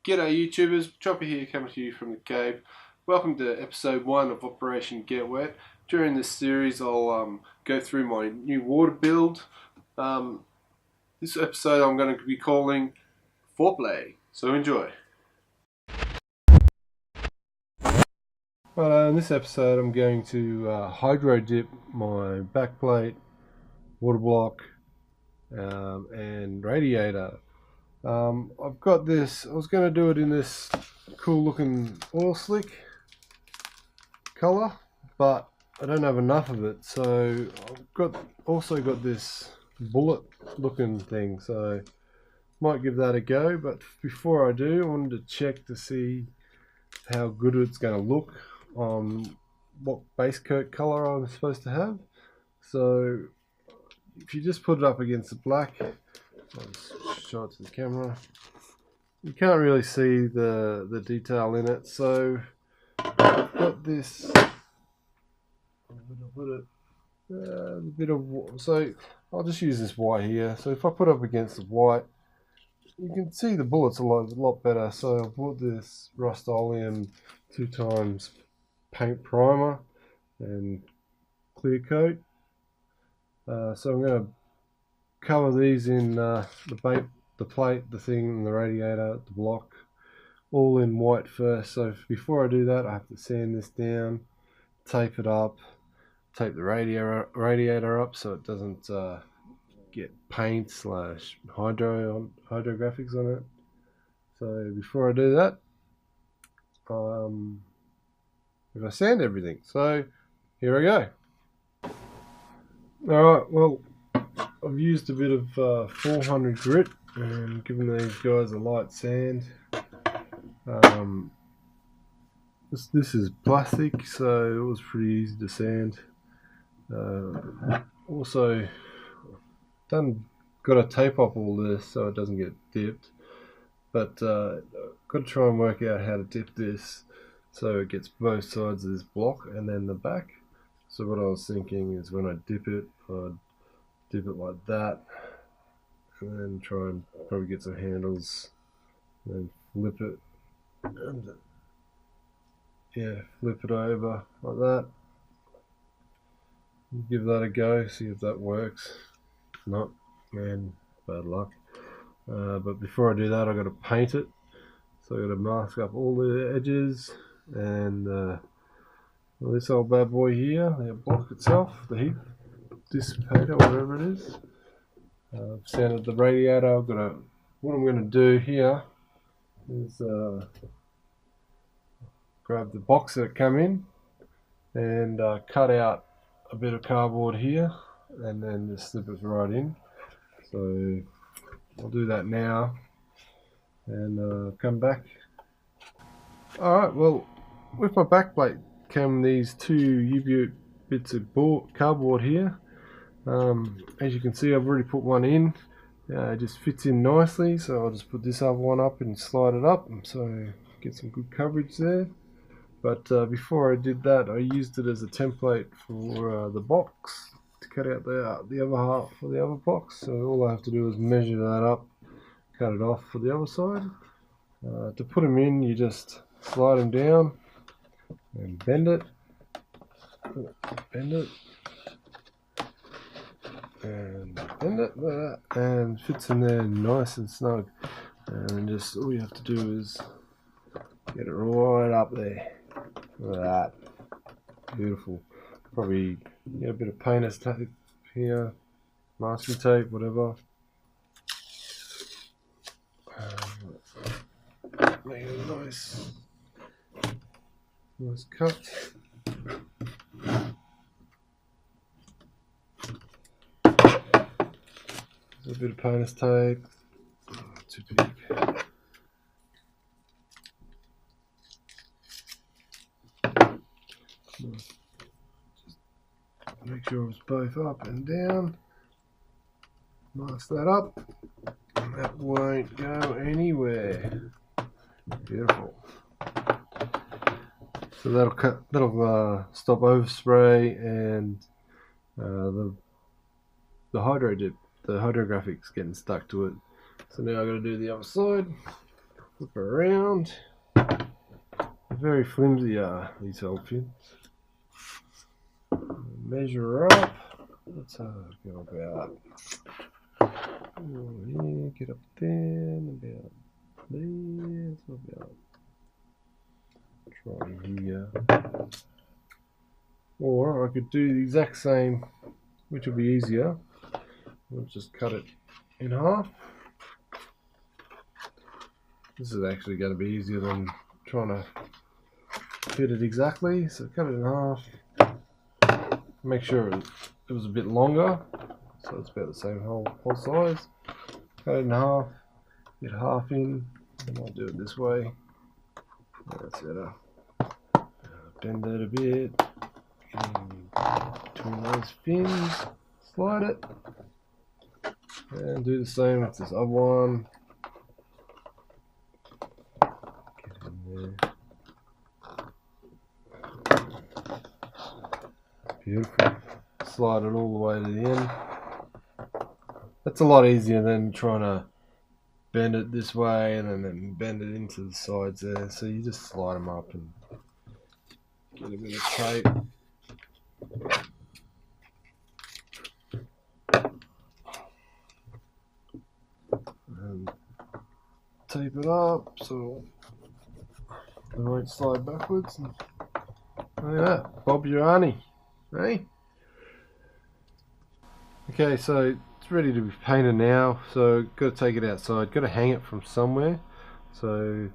G'day YouTubers, Chopper here coming to you from the cave. Welcome to episode 1 of Operation Get Wet. During this series I'll go through my new water build. This episode I'm going to be calling Foreplay, so enjoy. In this episode I'm going to hydro dip my backplate, water block and radiator. I've got this, I was going to do it in this cool looking oil slick colour, but I don't have enough of it, so I've also got this bullet looking thing, so might give that a go. But before I do, I wanted to check to see how good it's going to look on what base coat colour I'm supposed to have. So if you just put it up against the black, I'll just show it to the camera. You can't really see the detail in it, so I've got this. So I'll just use this white here. So if I put up against the white, you can see the bullets a lot better. So I've bought this Rust-Oleum 2x paint primer and clear coat. So I'm going to cover these in the plate, the thing, the radiator, the block, all in white first. So before I do that, I have to sand this down, tape it up, tape the radiator up so it doesn't get paint / hydrographics on it. So before I do that, if I sand everything. So here I go. Alright, well, I've used a bit of 400 grit and given these guys a light sand. This is plastic, so it was pretty easy to sand. Also, got to tape up all this so it doesn't get dipped. But got to try and work out how to dip this so it gets both sides of this block and then the back. So what I was thinking is when I dip it, I'd dip it like that, and then try and probably get some handles, and then flip it, and flip it over like that. Give that a go, see if that works. If not, man, bad luck. But before I do that, I've got to paint it. So I've got to mask up all the edges, and this old bad boy here, the block itself, the heat dissipator, whatever it is. I've sanded the radiator. What I'm going to do here is grab the box that it came in and cut out a bit of cardboard here and then just slip it right in. So I'll do that now and come back. Alright, well, with my backplate came these 2 U-boot bits of cardboard here. As you can see, I've already put one in. It just fits in nicely, so I'll just put this other one up and slide it up, so get some good coverage there. But before I did that, I used it as a template for the box to cut out the other half for the other box. So all I have to do is measure that up, cut it off for the other side. To put them in, you just slide them down and bend it, and fits in there nice and snug. And just all you have to do is get it right up there. Look at that. Beautiful. Probably get a bit of painter's tape here, masking tape, whatever. Make it a nice cut. A bit of painter's tape. Too big. Just make sure it's both up and down. Mask that up. And that won't go anywhere. Beautiful. So that'll stop overspray and the hydro dip. The hydrographics getting stuck to it. So now I've got to do the other side. flip it around. They're very flimsy these old pins. Measure up. Let's go about here, get up there, about there, so about try here. Or I could do the exact same, which will be easier. We'll just cut it in half. This is actually going to be easier than trying to fit it exactly. So cut it in half. Make sure it was a bit longer, so it's about the same whole size. Cut it in half, get half in, and I'll do it this way. That's better. Bend it a bit. Between those fins, slide it, and do the same with this other one. Get in there. Beautiful. Slide it all the way to the end. That's a lot easier than trying to bend it this way and then bend it into the sides there. So you just slide them up and get a bit of tape. And tape it up so they won't slide backwards. And look at that, Bob your Arnie, eh? Okay, so it's ready to be painted now. So got to take it outside. Got to hang it from somewhere. So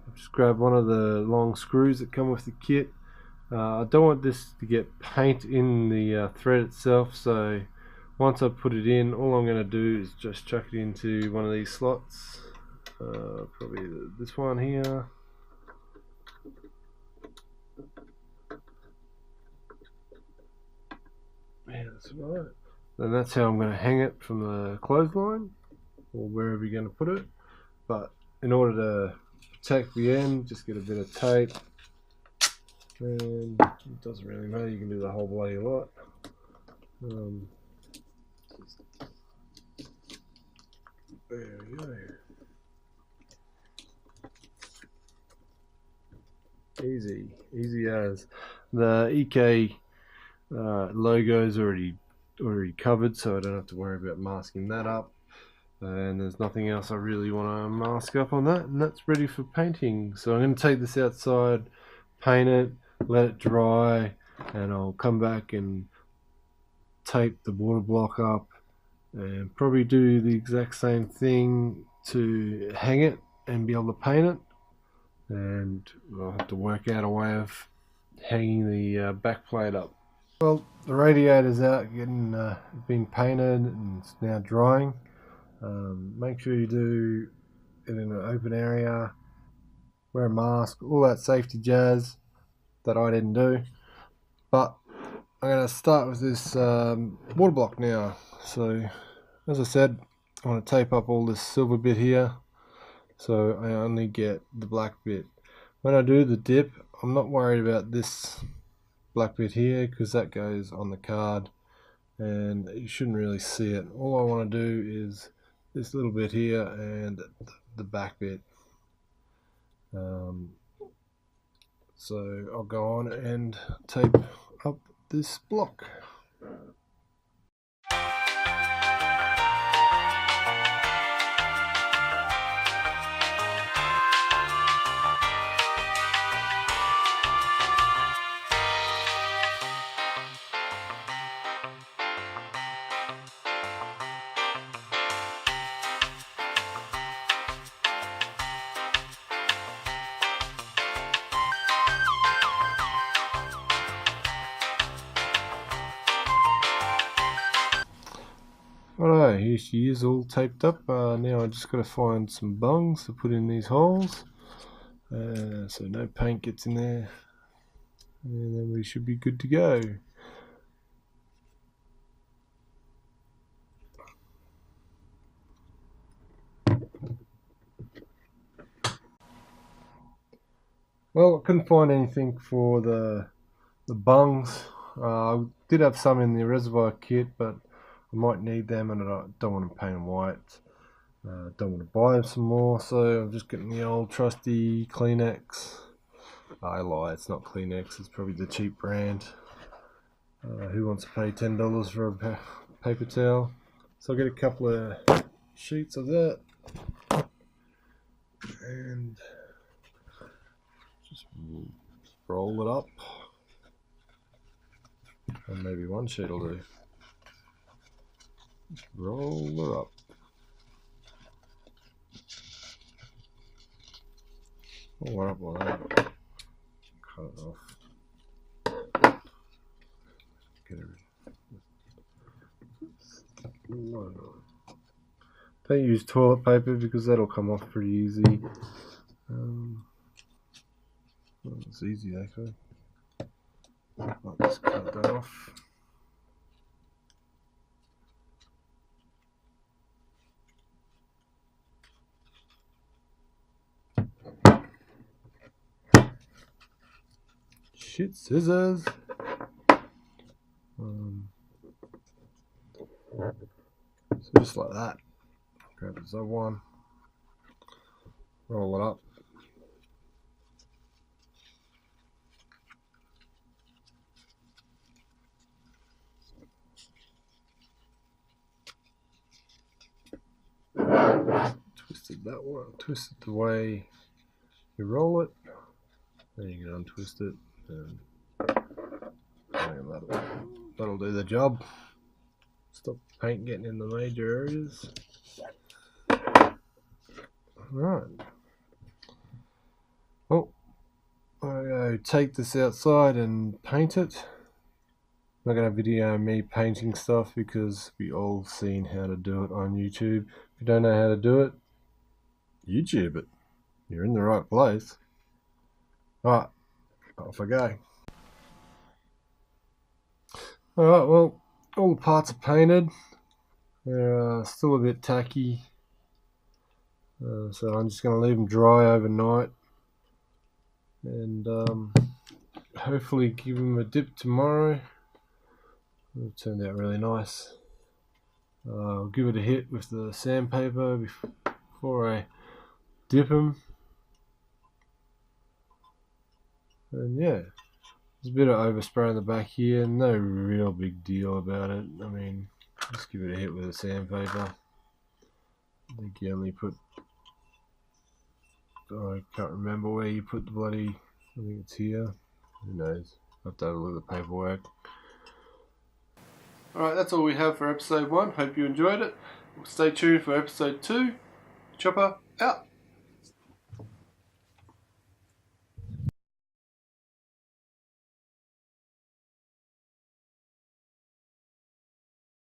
I've just grabbed one of the long screws that come with the kit. I don't want this to get paint in the thread itself, so once I put it in, all I'm going to do is just chuck it into one of these slots, probably this one here. Yeah, that's right. And that's how I'm going to hang it from the clothesline, or wherever you're going to put it. But in order to protect the end, just get a bit of tape. And it doesn't really matter, you can do the whole bloody lot. There we go. Easy as. The EK logo is already covered, so I don't have to worry about masking that up. And there's nothing else I really want to mask up on that, and that's ready for painting. So I'm going to take this outside, paint it, let it dry, and I'll come back and tape the water block up and probably do the exact same thing to hang it and be able to paint it. And I'll have to work out a way of hanging the back plate up. Well, the radiator's out, getting been painted, and it's now drying. Make sure you do it in an open area, wear a mask, all that safety jazz that I didn't do. But I'm going to start with this water block now. So as I said, I want to tape up all this silver bit here, so I only get the black bit. When I do the dip, I'm not worried about this black bit here because that goes on the card and you shouldn't really see it. All I want to do is this little bit here and the back bit. So I'll go on and tape up this block. Alright, here she is all taped up. Now I just got to find some bungs to put in these holes, so no paint gets in there, and then we should be good to go. Well, I couldn't find anything for the bungs. I did have some in the reservoir kit, but I might need them, and I don't want to paint them white. Don't want to buy some more, so I'm just getting the old trusty Kleenex. I lie, it's not Kleenex, it's probably the cheap brand. Who wants to pay $10 for a paper towel? So I'll get a couple of sheets of that and just roll it up, and maybe one sheet will do. Just roll it up. Roll it up like that. Cut it off. Get it. Don't use toilet paper because that'll come off pretty easy. Well, it's easy actually. I'll just cut that off. Shit, scissors. So just like that. Grab this other one. Roll it up. Twisted that one. Twist it the way you roll it. Then you can untwist it, and that'll do the job. Stop paint getting in the major areas. Right. Oh, I'll go take this outside and paint it. I'm not going to video me painting stuff because we all seen how to do it on YouTube. If you don't know how to do it, YouTube it. You're in the right place. Alright, off I go. Alright, well, all the parts are painted. They're still a bit tacky. So I'm just going to leave them dry overnight. And hopefully give them a dip tomorrow. It turned out really nice. I'll give it a hit with the sandpaper before I dip them. And yeah, there's a bit of overspray on the back here. No real big deal about it. I mean, just give it a hit with the sandpaper. I think you only put... I can't remember where you put the bloody... I think it's here. Who knows? I'll have to have a look at the paperwork. Alright, that's all we have for episode 1. Hope you enjoyed it. Stay tuned for episode 2. Chopper out.